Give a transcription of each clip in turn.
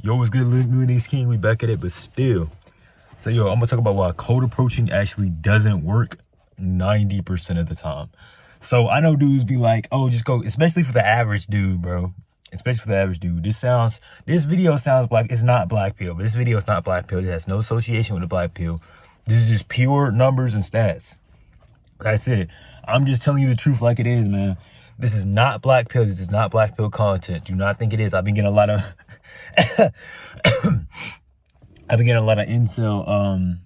Yo, what's good, Luna's King? We back at it, but still. So, yo, I'm gonna talk about why cold approaching actually doesn't work 90% of the time. So, I know dudes be like, oh, just go, especially for the average dude, bro. Especially for the average dude. This video sounds like it's not black pill, but this video is not black pill. It has no association with the black pill. This is just pure numbers and stats. That's it. I'm just telling you the truth like it is, man. This is not black pill. This is not black pill content. Do not think it is. I've been getting a lot of incel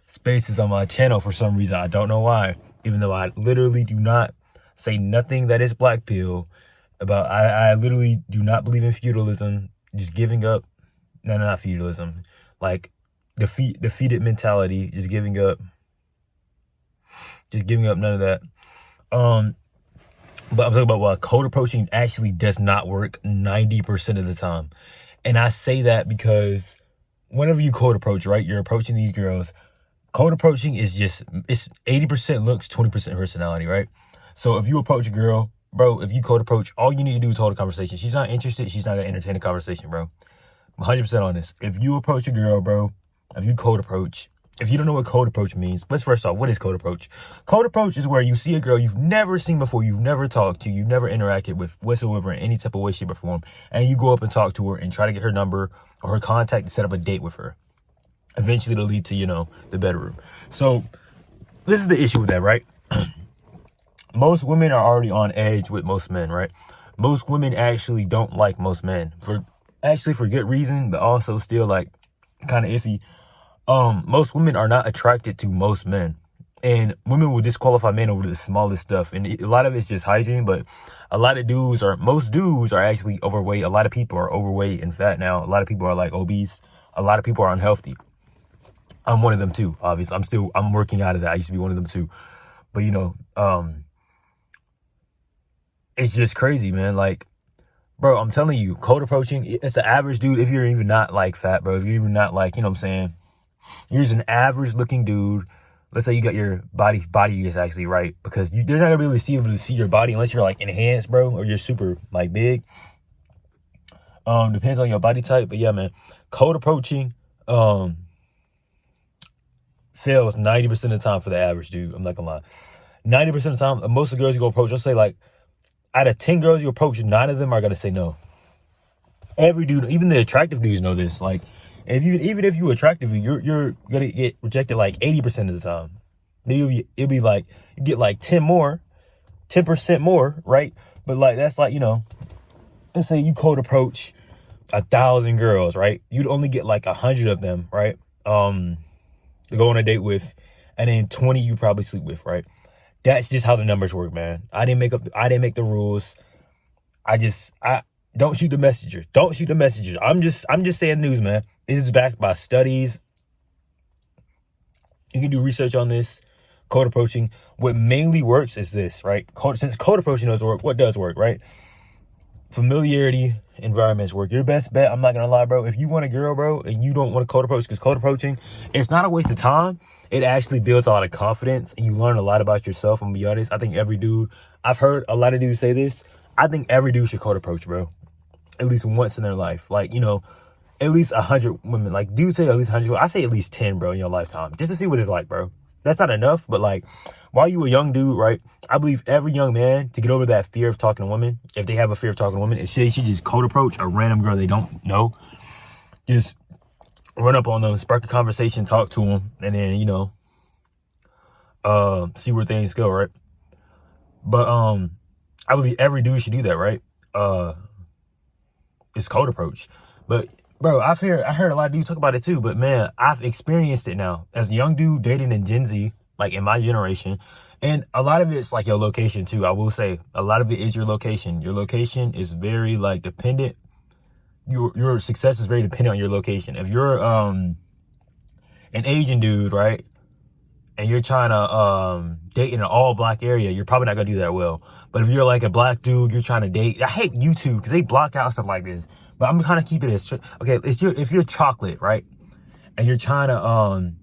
spaces on my channel for some reason. I don't know why. Even though I literally do not say nothing that is black pill about. I literally do not believe in feudalism. Just giving up. No, not feudalism. Like defeated mentality. Just giving up. None of that. But I'm talking about why cold approaching actually does not work 90% of the time. And I say that because whenever you cold approach, right, you're approaching these girls. Cold approaching is just, it's 80% looks, 20% personality, right? So if you approach a girl, bro, if you cold approach, all you need to do is hold a conversation. She's not interested. She's not going to entertain a conversation, bro. I'm 100% on this. If you approach a girl, bro, if you cold approach, if you don't know what cold approach means, let's first off, what is cold approach? Cold approach is where you see a girl you've never seen before, you've never talked to, you've never interacted with whatsoever in any type of way, shape, or form, and you go up and talk to her and try to get her number or her contact to set up a date with her. Eventually, it'll lead to, you know, the bedroom. So, this is the issue with that, right? Most women are already on edge with most men, right? Most women actually don't like most men for good reason, but also still like kind of iffy. Most women are not attracted to most men, and women will disqualify men over the smallest stuff. And a lot of it's just hygiene, but most dudes are actually overweight. A lot of people are overweight and fat now. A lot of people are like obese. A lot of people are unhealthy. I'm one of them too, obviously. I'm working out of that. I used to be one of them too. But you know, it's just crazy, man. Like, bro, I'm telling you, cold approaching, it's an average dude. If you're even not like fat, bro, if you're even not like, you know what I'm saying? You're just an average looking dude. Let's say you got your body is actually right, because they're not gonna be able to see your body unless you're like enhanced, bro, or you're super like big. Depends on your body type, but yeah, man, cold approaching fails 90% of the time for the average dude. I'm not gonna lie. 90% of the time, most of the girls you go approach, let's say like out of 10 girls you approach, 9 of them are gonna say no. Every dude, even the attractive dudes know this. Like, even if you're attractive, you're gonna get rejected like 80% of the time. Maybe it'll be like you get like 10% more, right? But like that's like, you know, let's say you cold approach 1,000 girls, right? You'd only get like 100 of them, right? To go on a date with, and then 20 you probably sleep with, right? That's just how the numbers work, man. I didn't make the rules. I don't shoot the messengers. Don't shoot the messengers. I'm just saying news, man. This is backed by studies. You can do research on this. Cold approaching. What mainly works is this, right? Since cold approaching does work, what does work, right? Familiarity, environments work. Your best bet, I'm not gonna lie, bro. If you want a girl, bro, and you don't want to cold approach, because cold approaching, it's not a waste of time. It actually builds a lot of confidence, and you learn a lot about yourself. I'm gonna be honest. I think every dude, I've heard a lot of dudes say this. I think every dude should cold approach, bro. At least once in their life. Like, you know, at least 100 women. Like, dudes say at least 100. I say at least 10, bro, in your lifetime. Just to see what it's like, bro. That's not enough, but like, while you a young dude, right? I believe every young man, to get over that fear of talking to women, if they have a fear of talking to women, they should just cold approach a random girl they don't know. Just run up on them, spark a conversation, talk to them, and then, you know, see where things go, right? But I believe every dude should do that, right? It's cold approach. But bro, I heard a lot of dudes talk about it too, but man, I've experienced it now as a young dude dating in Gen Z, like in my generation. And a lot of it's like your location too. I will say a lot of it is your location. Your location is very like dependent. Your success is very dependent on your location. If you're an Asian dude, right, and you're trying to date in an all black area, you're probably not gonna do that well. But if you're like a black dude, you're trying to date. I hate YouTube because they block out stuff like this. But I'm kind of keep it as okay. If you're chocolate, right, and you're trying to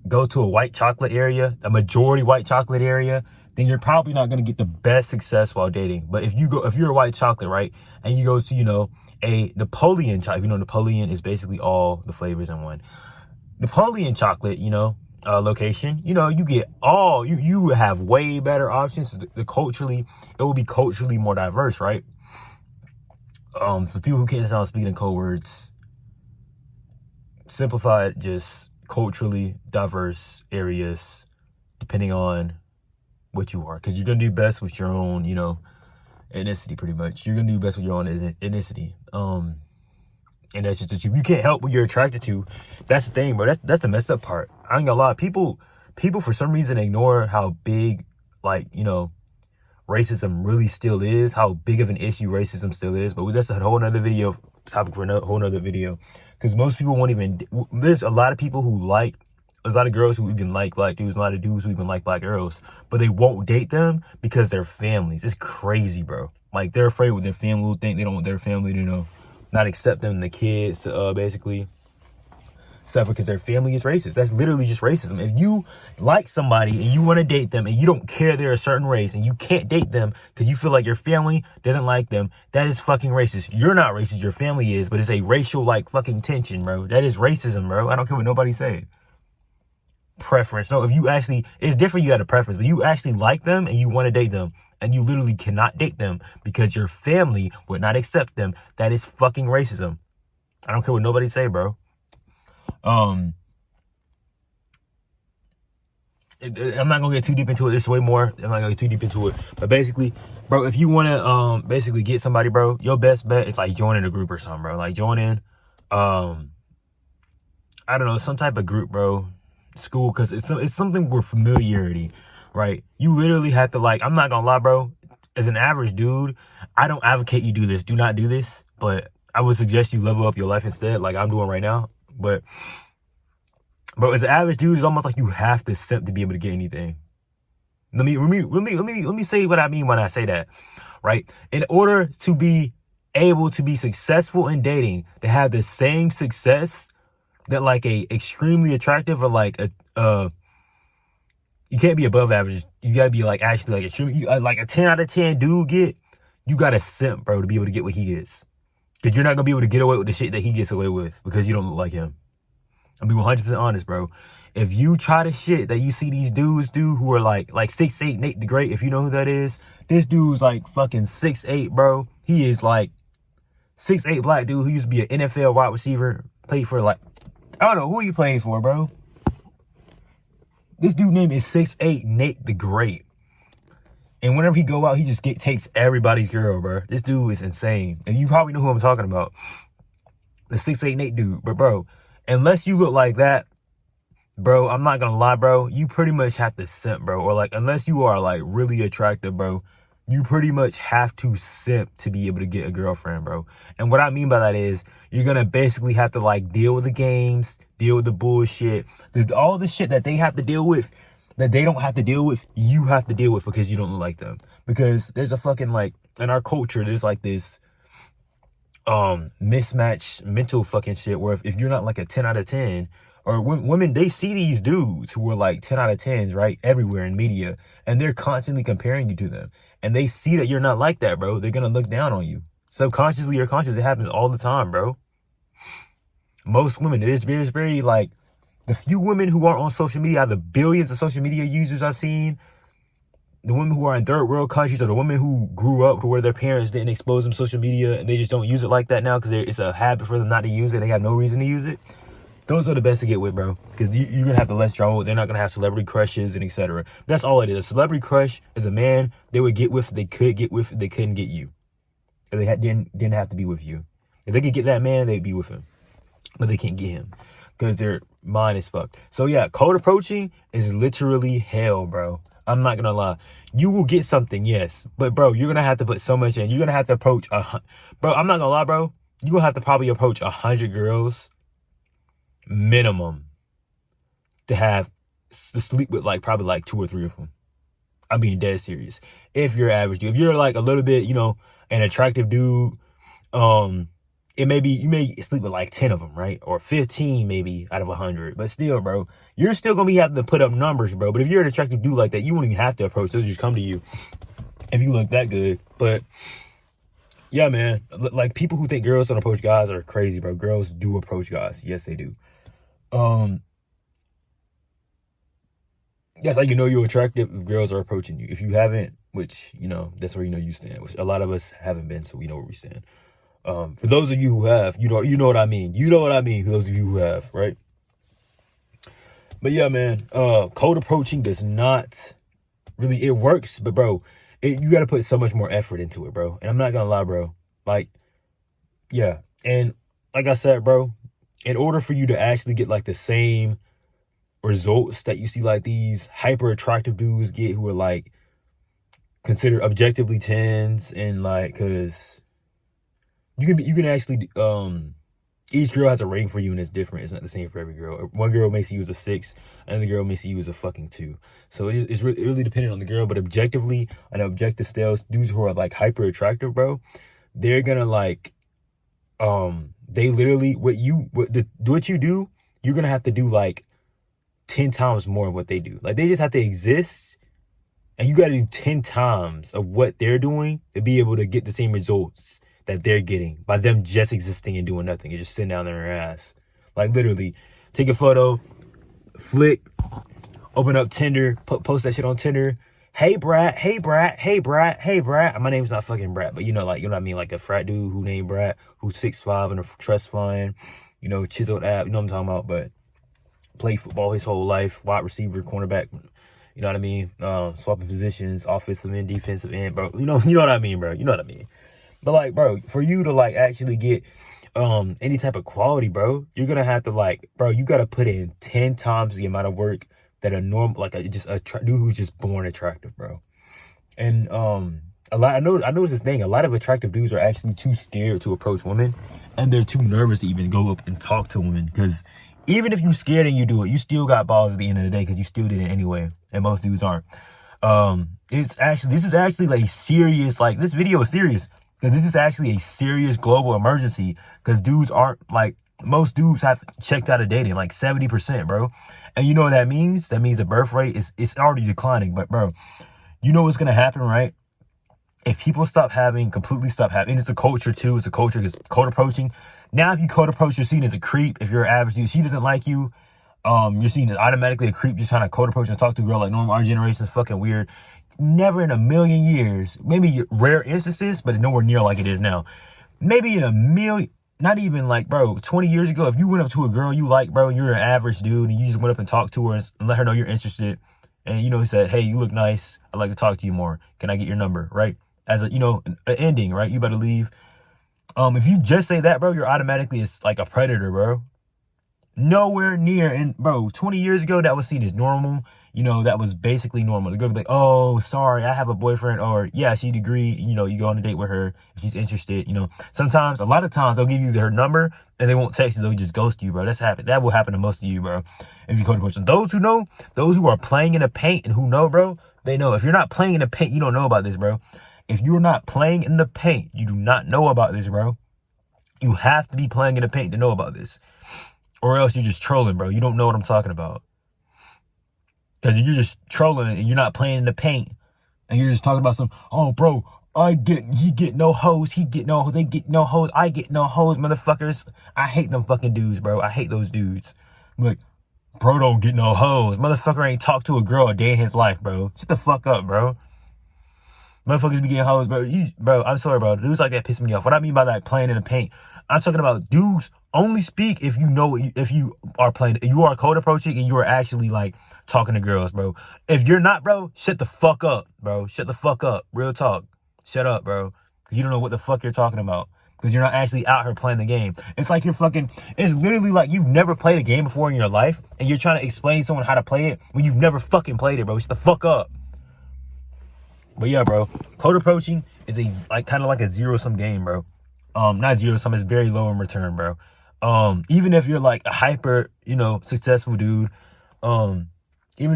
go to a white chocolate area, a majority white chocolate area, then you're probably not going to get the best success while dating. But if you're a white chocolate, right, and you go to, you know, a Napoleon chocolate, you know, Napoleon is basically all the flavors in one. Napoleon chocolate, you know, location, you know, you get all, you have way better options. It will be culturally more diverse, right? For people who can't sound speaking in code words, simplified, just culturally diverse areas, depending on what you are, because you're gonna do best with your own, you know, ethnicity. Pretty much, you're gonna do best with your own ethnicity. And that's just the truth. You can't help what you're attracted to. That's the thing, bro. That's the messed up part. I ain't gonna lie. People for some reason ignore how big, like, you know, racism really still is. How big of an issue racism still is. But that's a whole nother video topic for a whole nother video. Because most people won't even. There's a lot of people who like. There's a lot of girls who even like black dudes. A lot of dudes who even like black girls. But they won't date them because they're families. It's crazy, bro. Like, they're afraid what their family will think. They don't want their family to know. Not accept them, the kids, basically suffer because their family is racist. That's literally just racism. If you like somebody and you want to date them and you don't care they're a certain race and you can't date them because you feel like your family doesn't like them, that is fucking racist. You're not racist, your family is, but it's a racial, like, fucking tension, bro. That is racism, bro. I don't care what nobody say. Preference. No, if you actually, it's different, you got a preference, but you actually like them and you want to date them, and you literally cannot date them because your family would not accept them, that is fucking racism. I don't care what nobody say, bro. I'm not gonna get too deep into it. There's way more. I'm not gonna get too deep into it. But basically, bro, if you wanna basically get somebody, bro, your best bet is like joining a group or something, bro. Like joining I don't know, some type of group, bro. School, because it's something with familiarity. Right? You literally have to, like, I'm not gonna lie, bro. As an average dude, I don't advocate you do this. Do not do this. But I would suggest you level up your life instead, like I'm doing right now. But as an average dude, it's almost like you have to simp to be able to get anything. Let me say what I mean when I say that. Right? In order to be able to be successful in dating, to have the same success that like a extremely attractive or like a you can't be above average. You gotta be like actually like extremely, like a 10 out of 10 dude get. You gotta simp, bro, to be able to get what he gets. Because you're not gonna be able to get away with the shit that he gets away with because you don't look like him. I'm being 100% honest, bro. If you try the shit that you see these dudes do who are like 6'8" Nate the Great, if you know who that is, this dude's like fucking 6'8", bro. He is like 6'8" black dude who used to be an NFL wide receiver, played for like, I don't know who he played for, bro. This dude name is 6'8" Nate the Great. And whenever he go out, he just takes everybody's girl, bro. This dude is insane. And you probably know who I'm talking about. The 6'8" Nate dude. But, bro, unless you look like that, bro, I'm not gonna lie, bro. You pretty much have to simp, bro. Or, like, unless you are, like, really attractive, bro, you pretty much have to simp to be able to get a girlfriend, bro. And what I mean by that is you're going to basically have to, like, deal with the games, deal with the bullshit. There's all the shit that they have to deal with that they don't have to deal with, you have to deal with because you don't look like them. Because there's a fucking, like, in our culture, there's, like, this mismatch mental fucking shit where if you're not, like, a 10 out of 10, or women, they see these dudes who are like 10 out of 10s, right, everywhere in media, and they're constantly comparing you to them. And they see that you're not like that, bro. They're going to look down on you. Subconsciously or consciously, it happens all the time, bro. Most women, it's very, like, the few women who are on social media, out of the billions of social media users I've seen, the women who are in third world countries, or the women who grew up to where their parents didn't expose them to social media and they just don't use it like that now because it's a habit for them not to use it. They have no reason to use it. Those are the best to get with, bro. Because you're going to have the less drama. They're not going to have celebrity crushes and etc. That's all it is. A celebrity crush is a man they would get with, they could get with, they couldn't get you. If they didn't have to be with you. If they could get that man, they'd be with him. But they can't get him. Because their mind is fucked. So yeah, cold approaching is literally hell, bro. I'm not going to lie. You will get something, yes. But, bro, you're going to have to put so much in. You're going to have to approach, bro, I'm not going to lie, bro. You're going to have to probably approach 100 girls. Minimum to sleep with like probably like 2 or 3 of them. I'm being dead serious. If you're average dude, if you're like a little bit, you know, an attractive dude, it may be, you may sleep with like 10 of them, right? Or 15 maybe out of 100. But still, bro, you're still going to be having to put up numbers, bro. But if you're an attractive dude like that, you won't even have to approach. They'll just come to you if you look that good. But yeah, man, like people who think girls don't approach guys are crazy, bro. Girls do approach guys. Yes, they do. That's how you know you're attractive if girls are approaching you. If you haven't, which, you know, that's where you know you stand, which a lot of us haven't been, so we know where we stand. For those of you who have, you know what I mean. You know what I mean for those of you who have, right? But yeah, man, cold approaching does not really, it works, but bro, you got to put so much more effort into it, bro. And I'm not gonna lie, bro. Like, yeah. And like I said, bro, in order for you to actually get like the same results that you see like these hyper attractive dudes get who are like considered objectively 10s, and like, cause you can actually, each girl has a rating for you and it's different. It's not the same for every girl. One girl may see you as a 6, another girl may see you as a fucking 2. So it's really dependent on the girl, but objectively, on objective scales, dudes who are like hyper attractive, bro, they're gonna like, they literally, what you do, you're gonna have to do like 10 times more of what they do. Like, they just have to exist, and you gotta do 10 times of what they're doing to be able to get the same results that they're getting by them just existing and doing nothing and just sitting down there in their ass. Like, literally, take a photo, flick, open up Tinder, post that shit on Tinder. Hey, Brat, hey, Brat, hey, Brat, hey, Brat. My name's not fucking Brat, but you know, like, you know what I mean? Like a frat dude who named Brat, who's 6'5" and a trust fund, you know, chiseled ab, you know what I'm talking about, but played football his whole life, wide receiver, cornerback, you know what I mean? Swapping positions, offensive end, defensive end, bro. You know what I mean, bro. You know what I mean. But like, bro, for you to like actually get any type of quality, bro, you're gonna have to like, bro, you gotta put in 10 times the amount of work that a normal, like a dude who's just born attractive, bro. And I noticed this thing. A lot of attractive dudes are actually too scared to approach women, and they're too nervous to even go up and talk to women. Because even if you're scared and you do it, you still got balls at the end of the day, because you still did it anyway, and most dudes aren't. This is actually like serious. Like, this video is serious, because this is actually a serious global emergency, because dudes aren't, like, most dudes have checked out of dating, like 70%, bro. And you know what that means? That means the birth rate is already declining. But bro, you know what's gonna happen, right? If people completely stop having, and it's a culture too, it's a culture, because code approaching. Now, if you code approach, you're seen as a creep. If you're an average dude, she doesn't like you, you're seen as automatically a creep, just trying to code approach and talk to a girl. Like, normal, our generation is fucking weird. Never in a million years, maybe rare instances, but nowhere near like it is now. Maybe in a million, not even like, bro, 20 years ago, if you went up to a girl you like, bro, you're an average dude, and you just went up and talked to her and let her know you're interested, and, you know, he said, hey, you look nice, I'd like to talk to you more, can I get your number, right? As a, you know, an ending, right? You better leave. If you just say that, bro, you're automatically like a predator, bro. Nowhere near. And bro, 20 years ago, that was seen as normal. You know, that was basically normal. The girl would be like, oh, sorry, I have a boyfriend. Or, yeah, she'd agree. You know, you go on a date with her if she's interested. You know, sometimes, a lot of times, they'll give you her number and they won't text you. They'll just ghost you, bro. That will happen to most of you, bro, if you code approach. Those who know, those who are playing in the paint and who know, bro, they know. If you're not playing in the paint, you don't know about this, bro. If you're not playing in the paint, you do not know about this, bro. You have to be playing in the paint to know about this. Or else you're just trolling, bro. You don't know what I'm talking about. Because you're just trolling and you're not playing in the paint. And you're just talking about oh, bro, he get no hoes. They get no hoes. I get no hoes, motherfuckers. I hate them fucking dudes, bro. I hate those dudes. Like, bro don't get no hoes. Motherfucker ain't talked to a girl a day in his life, bro. Shut the fuck up, bro. Motherfuckers be getting hoes, bro. Bro, I'm sorry, bro. Dudes like that piss me off. What I mean by that, playing in the paint, I'm talking about dudes only speak if you know, if you are playing, you are code approaching and you are actually like talking to girls, bro. If you're not, bro, shut the fuck up, bro. Shut the fuck up. Real talk. Shut up, bro. Because you don't know what the fuck you're talking about. Because you're not actually out here playing the game. It's like it's literally like you've never played a game before in your life and you're trying to explain to someone how to play it when you've never fucking played it, bro. Shut the fuck up. But yeah, bro, code approaching is kind of like a zero-sum game, bro. Not zero-sum, it's very low in return, bro. Even if you're like a hyper, you know, successful dude, even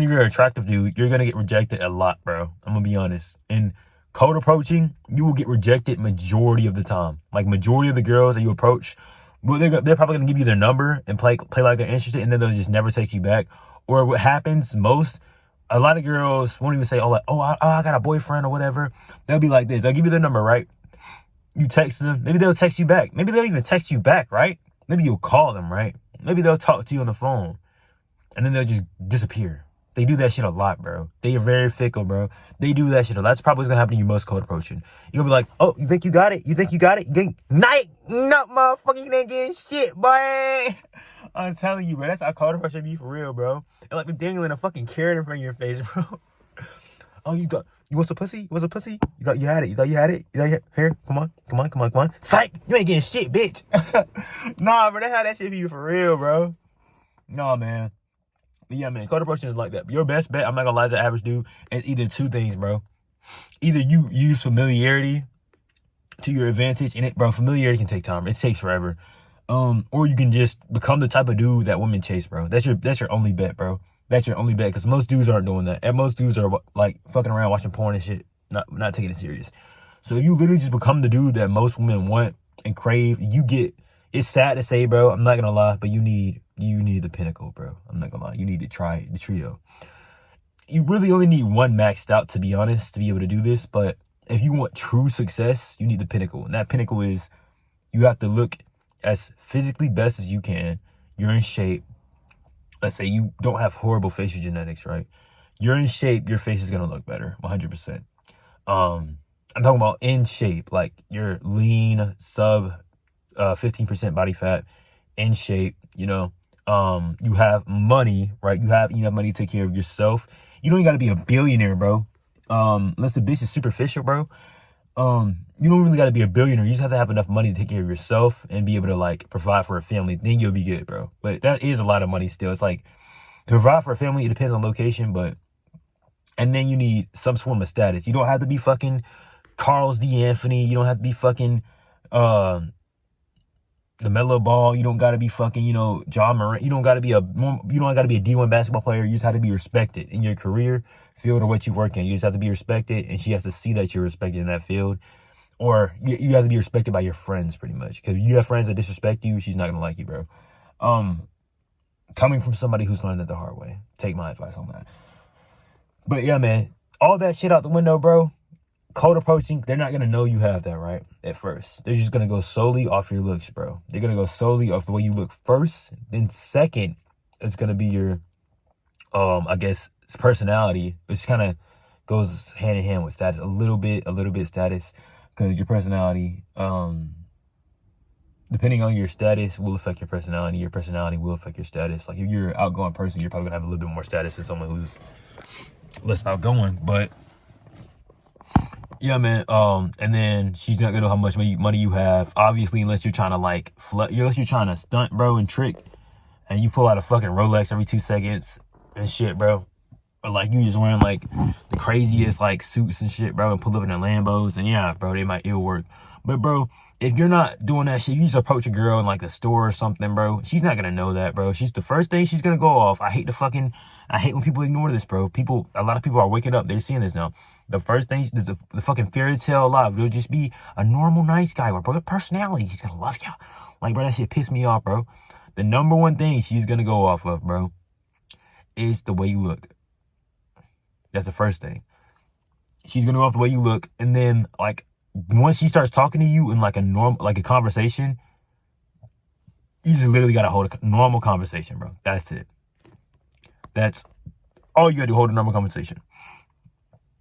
if you're an attractive dude, you're gonna get rejected a lot, bro. I'm gonna be honest. And Cold approaching, you will get rejected majority of the time. Like majority of the girls that you approach, well, they're probably gonna give you their number and play like they're interested, and then they'll just never text you back. Or what happens most, a lot of girls won't even say, I got a boyfriend or whatever. They'll be like this. They'll give you their number, right? You text them. Maybe they'll text you back. Maybe they'll even text you back, right? Maybe you'll call them, right? Maybe they'll talk to you on the phone, and then they'll just disappear. They do that shit a lot, bro. They are very fickle, bro. They do that shit a lot. That's probably what's gonna happen to you most cold approaching. You'll be like, oh, you think you got it? You think you got it? Night, no, motherfucker, you ain't getting shit, boy. I'm telling you, bro. That's how cold approaching be for real, bro. And like dangling a fucking carrot in front of your face, bro. Oh, you want some pussy? You want some pussy? You thought you had it. Here, come on. Psych, you ain't getting shit, bitch. Nah, bro, that's how that shit be for real, bro. Nah, man. But yeah, man, cold approaching is like that. But your best bet, I'm not gonna lie to the average dude, is either two things, bro. Either you use familiarity to your advantage, and familiarity can take time. It takes forever. Or you can just become the type of dude that women chase, bro. That's your only bet, bro. That's your only bet, because most dudes aren't doing that. And most dudes are like fucking around watching porn and shit, not taking it serious. So if you literally just become the dude that most women want and crave, it's sad to say, bro, I'm not gonna lie, but you need the pinnacle, bro. I'm not gonna lie. You need to try the trio. You really only need one maxed out, to be honest, to be able to do this. But if you want true success, you need the pinnacle. And that pinnacle is, you have to look as physically best as you can. You're in shape. Let's say you don't have horrible facial genetics, right? You're in shape, your face is gonna look better, 100%. I'm talking about in shape, like you're lean, sub 15% body fat, in shape, you know. You have money, right? You have enough money to take care of yourself. You don't even gotta be a billionaire, bro. Unless the bitch is superficial, bro. You don't really gotta be a billionaire. You just have to have enough money to take care of yourself and be able to like provide for a family. Then you'll be good, bro. But that is a lot of money still. It's like, to provide for a family, it depends on location, and then you need some form of status. You don't have to be fucking Carlos D. Anthony. You don't have to be fucking the Melo Ball. You don't gotta be fucking, John Morant. You don't gotta be a D1 basketball player. You just have to be respected in your career field or what you work in. You just have to be respected, and she has to see that you're respected in that field. Or you have to be respected by your friends, pretty much. Because if you have friends that disrespect you, she's not gonna like you, bro. Coming from somebody who's learned it the hard way. Take my advice on that. But yeah, man, all that shit out the window, bro. Cold approaching, they're not gonna know you have that, right? At first, they're just gonna go solely off your looks, bro. They're gonna go solely off the way you look first. Then second, it's gonna be your, I guess, personality, which kind of goes hand in hand with status, a little bit status, because your personality, depending on your status, will affect your personality. Your personality will affect your status. Like if you're an outgoing person, you're probably gonna have a little bit more status than someone who's less outgoing. But yeah, man. And then she's not gonna know how much money you have, obviously, unless you're trying to unless you're trying to stunt, bro, and trick, and you pull out a fucking Rolex every 2 seconds and shit, bro. Or like you just wearing like the craziest like suits and shit, bro, and pull up in their Lambos, and yeah, bro, it'll work. But bro, if you're not doing that shit, you just approach a girl in like the store or something, bro. She's not gonna know that, bro. The first thing she's gonna go off. I hate when people ignore this, bro. A lot of people are waking up. They're seeing this now. The first thing, the fucking fairy tale alive. You'll just be a normal, nice guy, bro. Personality, she's gonna love you. Like, bro, that shit pissed me off, bro. The number one thing she's gonna go off of, bro, is the way you look. That's the first thing. She's gonna go off the way you look, and then like once she starts talking to you in like a conversation, you just literally gotta hold a normal conversation, bro. That's it. That's all you gotta do. Hold a normal conversation,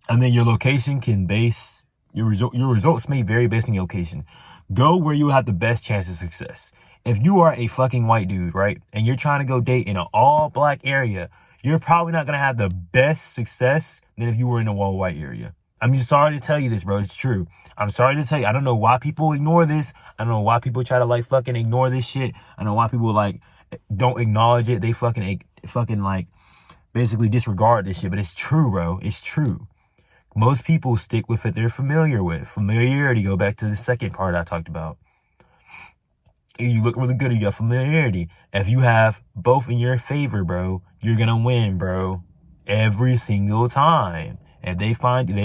and then your location can base your results may vary based on your location. Go where you have the best chance of success. If you are a fucking white dude, right, and you're trying to go date in an all black area, you're probably not going to have the best success than if you were in a all white area. I'm just sorry to tell you this, bro. It's true. I'm sorry to tell you. I don't know why people ignore this. I don't know why people try to like fucking ignore this shit. I don't know why people like don't acknowledge it. They fucking like basically disregard this shit. But it's true, bro. It's true. Most people stick with it they're familiar with. Familiarity, go back to the second part I talked about. You look really good, you got familiarity. If you have both in your favor, bro, you're gonna win, bro. Every single time. If they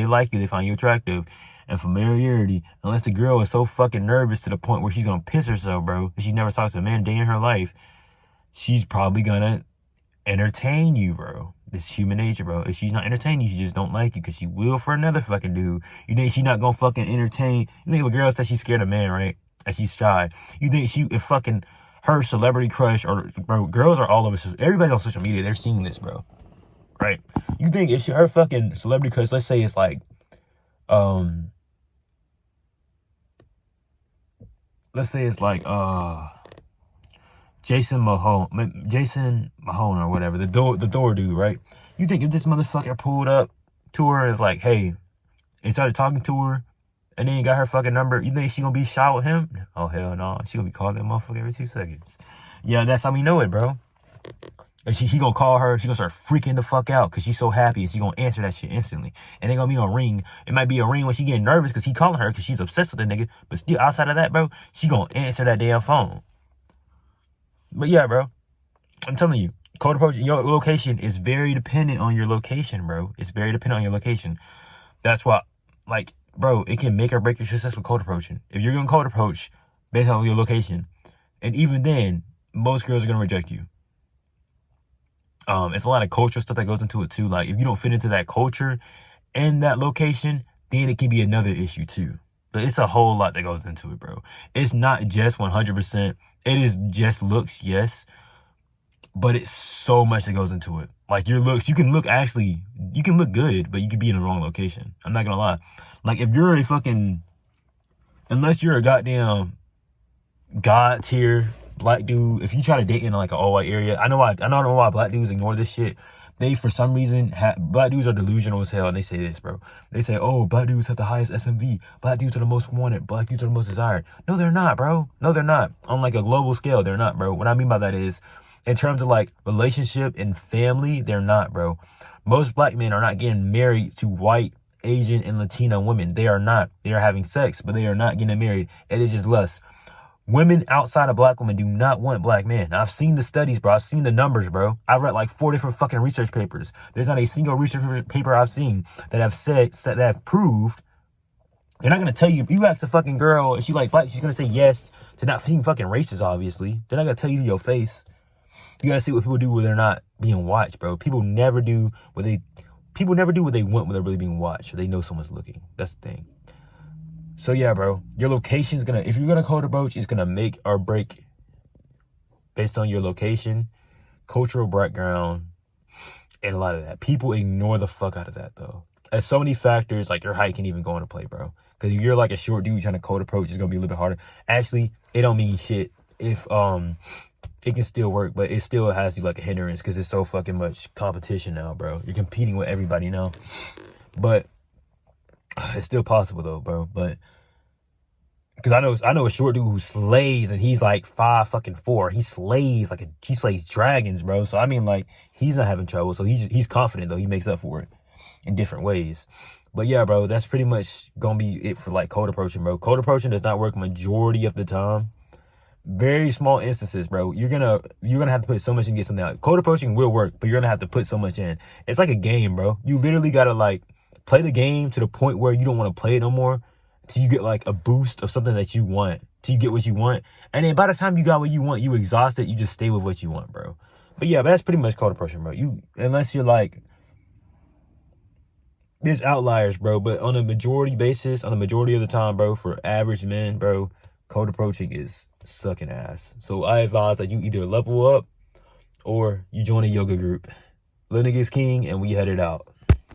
like you, they find you attractive. And familiarity, unless the girl is so fucking nervous to the point where she's gonna piss herself, bro, that she never talks to a man a day in her life, she's probably gonna entertain you, bro. It's human nature, bro. If she's not entertaining you, she just don't like you, because she will for another fucking dude. You think she's not gonna fucking entertain? You think if a girl says she's scared of men, right? And she's shy. You think if fucking her celebrity crush, or, bro, girls are all over, everybody's on social media, they're seeing this, bro. Right? You think if her fucking celebrity crush, let's say it's like, Jason Mahone or whatever, the Thor dude, right? You think if this motherfucker pulled up to her and is like, hey, and started talking to her, and then got her fucking number, you think she gonna be shy with him? Oh, hell no. She gonna be calling that motherfucker every 2 seconds. Yeah, that's how we know it, bro. And she gonna call her, she gonna start freaking the fuck out because she's so happy, and she gonna answer that shit instantly. And they gonna be on ring. It might be a ring when she getting nervous because he calling her because she's obsessed with the nigga. But still, outside of that, bro, she gonna answer that damn phone. But yeah, bro, I'm telling you, cold approach, your location is very dependent on your location, bro. It's very dependent on your location. That's why, like, bro, it can make or break your success with cold approaching. If you're gonna cold approach based on your location, and even then, most girls are gonna reject you. It's a lot of cultural stuff that goes into it too. Like, if you don't fit into that culture and that location, then it can be another issue too. But it's a whole lot that goes into it, bro. It's not just 100%. It is just looks, yes. But it's so much that goes into it. Like, your looks, you can look good, but you could be in the wrong location. I'm not gonna lie. Like, if you're unless you're a goddamn God tier black dude, if you try to date in like an all white area, I don't know why black dudes ignore this shit. They, for some reason, black dudes are delusional as hell, and they say this, bro. They say, oh, black dudes have the highest SMV. Black dudes are the most wanted. Black dudes are the most desired. No, they're not, bro. No, they're not. On like a global scale, they're not, bro. What I mean by that is, in terms of like relationship and family, they're not, bro. Most black men are not getting married to white, Asian, and Latino women. They are not. They are having sex, but they are not getting married. It is just lust. Women outside of black women do not want black men. I've seen the studies, bro. I've seen the numbers, bro. I've read like 4 different fucking research papers. There's not a single research paper I've seen that have proved. They're not gonna tell you, if you ask a fucking girl and she like black, she's gonna say yes to not being fucking racist, obviously. They're not gonna tell you to your face. You gotta see what people do when they're not being watched, bro. People never do what they want when they're really being watched, or they know someone's looking. That's the thing. So yeah, bro, your location is if you're gonna cold approach, it's gonna make or break based on your location, cultural background, and a lot of that. People ignore the fuck out of that though. As so many factors, like your height can even go into play, bro. Because if you're like a short dude trying to cold approach, it's gonna be a little bit harder. Actually, it don't mean shit if it can still work, but it still has you like a hindrance because it's so fucking much competition now, bro. You're competing with everybody now. But it's still possible though, bro. But because I know a short dude who slays, and he's like 5'4". He slays dragons, bro. So I mean, like, he's not having trouble. So he's confident though. He makes up for it in different ways. But yeah, bro, that's pretty much gonna be it for like cold approaching, bro. Cold approaching does not work majority of the time. Very small instances, bro. You're gonna have to put so much in to get something out. Cold approaching will work, but you're gonna have to put so much in. It's like a game, bro. You literally gotta like play the game to the point where you don't want to play it no more, till you get like a boost of something that you want, till you get what you want. And then by the time you got what you want, you exhausted, you just stay with what you want, bro. But yeah, that's pretty much cold approaching, bro. Unless you're like, there's outliers, bro, but on a majority basis, on the majority of the time, bro, for average men, bro, cold approaching is sucking ass. So I advise that you either level up or you join a yoga group. Little niggas king, and we headed out.